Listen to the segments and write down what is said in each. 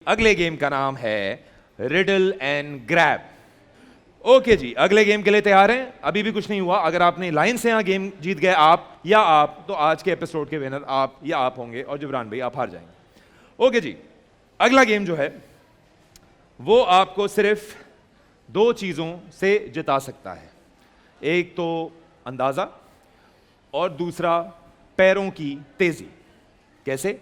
अगले गेम का नाम है रिडल एंड ग्रैब। ओके जी, अगले गेम के लिए तैयार हैं? अभी भी कुछ नहीं हुआ। अगर आपने लाइन से यहां गेम जीत गए आप या आप, तो आज के एपिसोड के विनर आप या आप होंगे और जिब्रान भाई आप हार जाएंगे। ओके जी, अगला गेम जो है वो आपको सिर्फ दो चीजों से जिता सकता है। एक तो अंदाजा और दूसरा पैरों की तेजी। कैसे?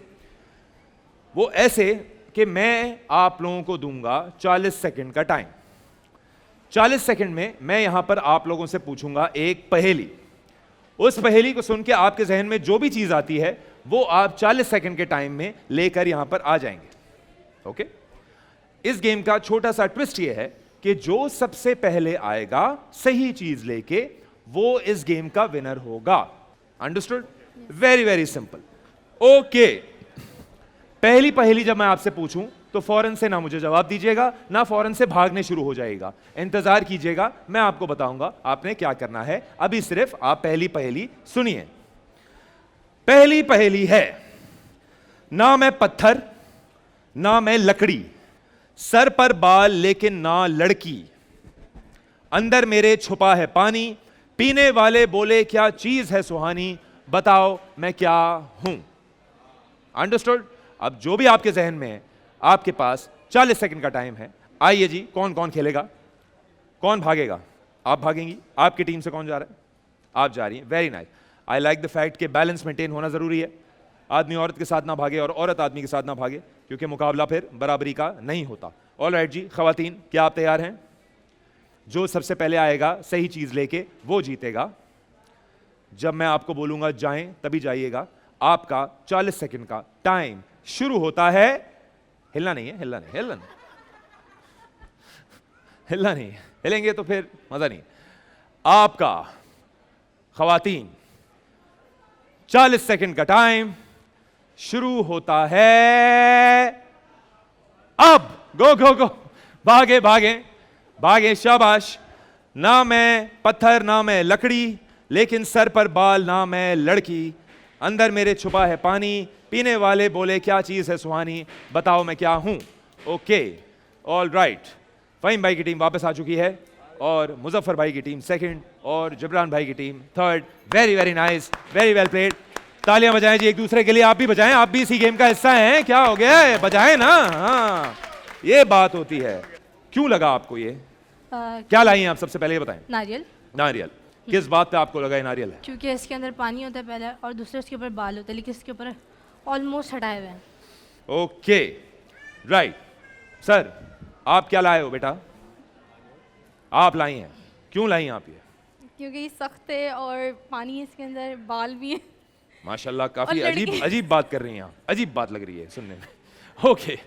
वो ऐसे कि मैं आप लोगों को दूंगा 40 सेकंड का टाइम। 40 सेकंड में मैं यहां पर आप लोगों से पूछूंगा एक पहेली। उस पहेली को सुन के आपके जहन में जो भी चीज आती है वो आप 40 सेकंड के टाइम में लेकर यहां पर आ जाएंगे। ओके? इस गेम का छोटा सा ट्विस्ट ये है कि जो सबसे पहले आएगा सही चीज लेके वो इस गेम का विनर होगा। Understood? Very very simple. Okay, पहली पहेली जब मैं आपसे पूछूं तो फौरन से ना मुझे जवाब दीजिएगा ना फौरन से भागने शुरू हो जाएगा। इंतजार कीजिएगा, मैं आपको बताऊंगा आपने क्या करना है। अभी सिर्फ आप पहली पहेली सुनिए। पहली पहेली है, ना मैं पत्थर ना मैं लकड़ी, सर पर बाल लेकिन ना लड़की, अंदर मेरे छुपा है पानी, पीने वाले बोले क्या चीज है सुहानी, बताओ मैं क्या हूं। अंडरस्टूड? अब जो भी आपके जहन में है, आपके पास 40 सेकंड का टाइम है। आइए जी, कौन कौन खेलेगा? कौन भागेगा? आप भागेंगी? आपकी टीम से कौन जा रहा है? आप जा रही हैं। Very nice. I like the fact कि बैलेंस मेंटेन होना जरूरी है। आदमी औरत के साथ ना भागे और औरत आदमी के साथ ना भागे, क्योंकि मुकाबला फिर बराबरी का नहीं होता। ऑल राइट जी, खवातीन क्या आप तैयार हैं? जो सबसे पहले आएगा सही चीज लेके वो जीतेगा। जब मैं आपको बोलूंगा जाएं तभी जाइएगा। आपका 40 सेकंड का टाइम शुरू होता है। हिलना नहीं है, हिलना नहीं, हिलना नहीं, हिलना नहीं। हिलेंगे तो फिर मजा नहीं। आपका खवातीन 40 सेकंड का टाइम शुरू होता है अब। गो गो गो, भागे भागे भागे, शाबाश। ना मैं पत्थर ना मैं लकड़ी, लेकिन सर पर बाल ना मैं लड़की, अंदर मेरे छुपा है पानी, पीने वाले बोले क्या चीज है सुहानी, बताओ मैं क्या हूं। Okay, all right. फहीम भाई की टीम वापस आ चुकी है और मुजफ्फर भाई की टीम सेकंड और जिब्रान भाई की team third. Very very nice, very well played. तालियां बजाएं जी एक दूसरे के लिए। आप भी बजाएं, आप भी इसी गेम का हिस्सा हैं। क्या हो गया है? बजाएं ना। हाँ, ये बात होती है। क्यों लगा आपको ये? क्या लाई हैं आप? सबसे पहले ये बताएं। नारियल। नारियल। किस बात पे आपको लगा ये नारियल है? क्योंकि इसके अंदर पानी होता है पहले और दूसरे इसके ऊपर बाल होते हैं, लेकिन इसके ऊपर ऑलमोस्ट हटाए हुए हैं। Okay, right. सर, आप क्या लाए हो बेटा? आप लाई हैं। क्यों लाई हैं आप ये? क्योंकि ये सख्त है और पानी है इसके अंदर, बाल भी है। माशाल्लाह, काफी और अजीब अजीब बात कर रही हैं आप। अजीब बात लग रही है सुनने में। ओके,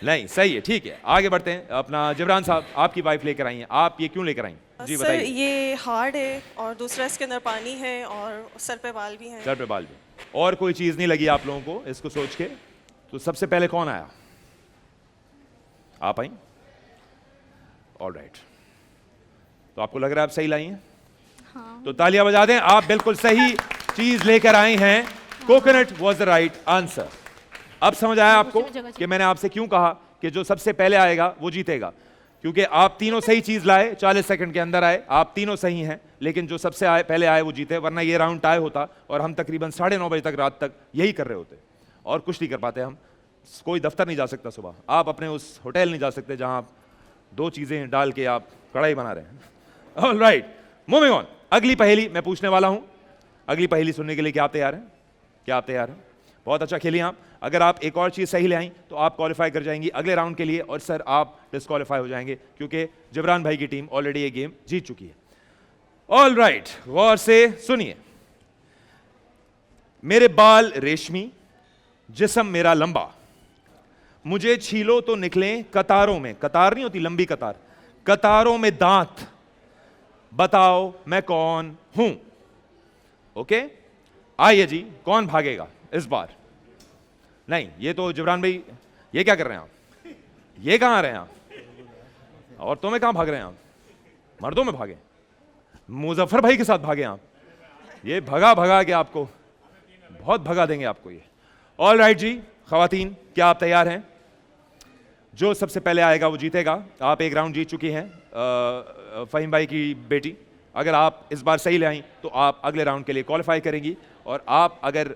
नहीं सही है, ठीक है। आगे बढ़ते हैं। अपना जिब्रान साहब, आपकी वाइफ लेकर आई हैं। आप ये क्यों लेकर आई? जी सर, बताइए। ये हार्ड है और दूसरा इसके अंदर पानी है और सर पे बाल भी हैं। सर पे बाल भी। और कोई चीज नहीं लगी आप लोगों को इसको सोच के? तो सबसे पहले कौन आया? आप आई? All right. तो आपको लग रहा है आप सही लाई हैं? हाँ। तो तालियां बजा दें, आप बिल्कुल सही चीज लेकर आई हैं। Coconut was the right answer. अब समझ आया आपको कि मैंने आपसे क्यों कहा कि जो सबसे पहले आएगा वो जीतेगा? क्योंकि आप तीनों सही चीज लाए, 40 सेकंड के अंदर आए, आप तीनों सही हैं, लेकिन जो सबसे पहले आए वो जीते। वरना ये राउंड टाई होता और हम तकरीबन 9:30 बजे तक रात तक यही कर रहे होते और कुछ नहीं कर पाते हम। कोई दफ्तर नहीं जा सकता सुबह, आप अपने उस होटल नहीं जा सकते जहां आप दो चीजें डाल के आप कढ़ाई बना रहे हैं। All right, moving on. अगली पहेली मैं पूछने वाला हूं। अगली पहेली सुनने के लिए क्या आप तैयार हैं? क्या आप तैयार हैं? बहुत अच्छा खेली आप। अगर आप एक और चीज सही ले आई तो आप क्वालिफाई कर जाएंगी अगले राउंड के लिए, और सर आप डिस्क्वालीफाई हो जाएंगे क्योंकि जिब्रान भाई की टीम ऑलरेडी ये गेम जीत चुकी है। ऑल राइट, गौर से सुनिए। मेरे बाल रेशमी, जिस्म मेरा लंबा, मुझे छीलो तो निकले कतारों में, कतार नहीं होती लंबी कतार, कतारों में दांत, बताओ मैं कौन हूं। ओके, आइए जी, कौन भागेगा इस बार? नहीं, ये तो जिब्रान भाई, ये क्या कर रहे हैं आप? ये कहां आ रहे हैं आप? औरतों में कहां भाग रहे हैं आप? मर्दों में भागे। मुजफ्फर भाई के साथ भागे आप। ये भगा भगा के आपको बहुत भगा देंगे आपको ये। ऑल राइट जी, खवातीन क्या आप तैयार हैं? जो सबसे पहले आएगा वो जीतेगा। आप एक राउंड जीत चुकी हैं फ़हीम भाई की बेटी। अगर आप इस बार सही ले आई तो आप अगले राउंड के लिए क्वालिफाई करेंगी, और आप अगर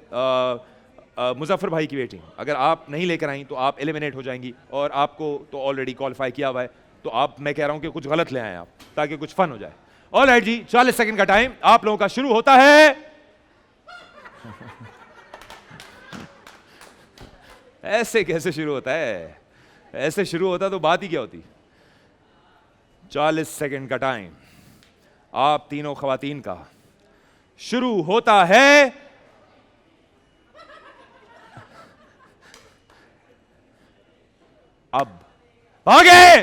मुजफ्फर भाई की बेटी अगर आप नहीं लेकर आई तो आप एलिमिनेट हो जाएंगी, और आपको तो ऑलरेडी क्वालिफाई किया हुआ है, तो आप, मैं कह रहा हूं कि कुछ गलत ले आए आप, ताकि कुछ फन हो जाए। ऑलराइट जी, 40 सेकंड का टाइम आप लोगों का शुरू होता है। ऐसे कैसे शुरू होता है? ऐसे शुरू होता तो बात ही क्या होती। 40 सेकंड का टाइम आप तीनों खवातीन का शुरू होता है। अब भागे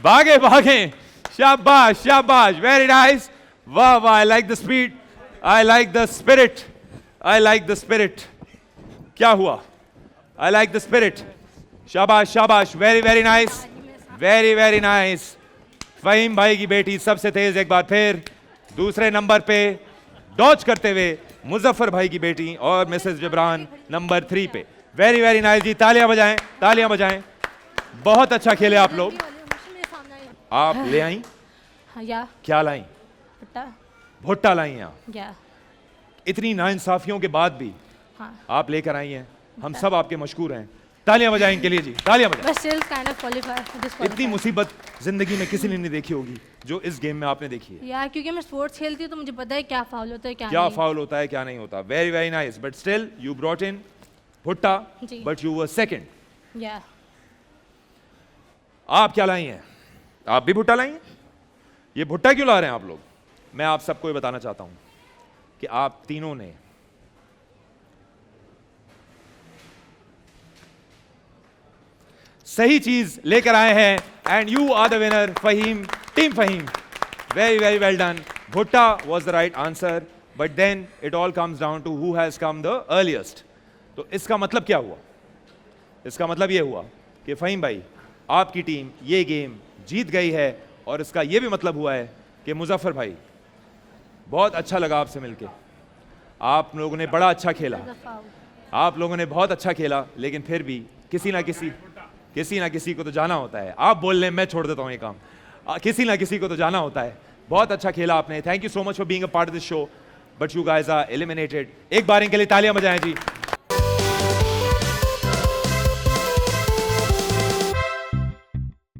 भागे भागे, शाबाश शाबाश, वेरी नाइस, वाह वाह, I like the speed, I like the spirit, I like the spirit. क्या हुआ? आई लाइक द स्पिरिट, शाबाश शाबाश, very very nice, very very nice. Faheem भाई की बेटी सबसे तेज एक बार फिर। दूसरे नंबर पे डॉच करते हुए मुजफ्फर भाई की बेटी और मिसेस जबरान नंबर 3 पे। वेरी वेरी नाइस जी, तालियां बजाएं, तालियां बजाएं। बहुत अच्छा खेले आप लोग। आप ले आई? हाँ, या क्या लाई? भुट्टा। भुट्टा लाई हैं आप? या इतनी नाइंसाफियों के बाद भी हाँ, आप लेकर आई हैं। हम सब आपके मशकूर हैं। तालियां बजाएं इनके लिए जी, तालियां बजाएं। बस स्टिल काइंड ऑफ क्वालिफाई। इतनी मुसीबत जिंदगी में किसी ने नहीं देखी होगी जो इस गेम में आपने देखी है। या क्योंकि मैं स्पोर्ट्स खेलती हूँ तो मुझे पता है क्या फाउल होता है क्या क्या नहीं। फाउल होता है क्या नहीं होता। Very very nice, but still you brought in भुट्टा, जी। But you were second. या आप क्या लाई हैं? आप भी भुट्टा लाई हैं? ये भुट्टा क्यों ला रहे हैं आप लोग? मैं आप सबको ये बताना चाहता हूं कि आप तीनों ने सही चीज लेकर आए हैं, and you are the winner Faheem, team Faheem. Very very well done. Bhutta was the right answer, but then it all comes down to who has come the earliest. तो इसका मतलब क्या हुआ? इसका मतलब ये हुआ कि फ़हीम भाई आपकी टीम ये गेम जीत गई है, और इसका ये भी मतलब हुआ है कि मुजफ्फर भाई बहुत अच्छा लगा आपसे मिलके। आप लोगों ने बड़ा अच्छा खेला, आप लोगों ने बहुत अच्छा खेला, लेकिन फिर भी किसी ना किसी को तो जाना होता है। आप बोल लें, मैं छोड़ देता हूं ये काम। किसी ना किसी को तो जाना होता है। बहुत अच्छा खेला आपने। Thank you so much for being a part of this show, but you guys are eliminated. एक बार इनके लिए तालियां बजाएं जी।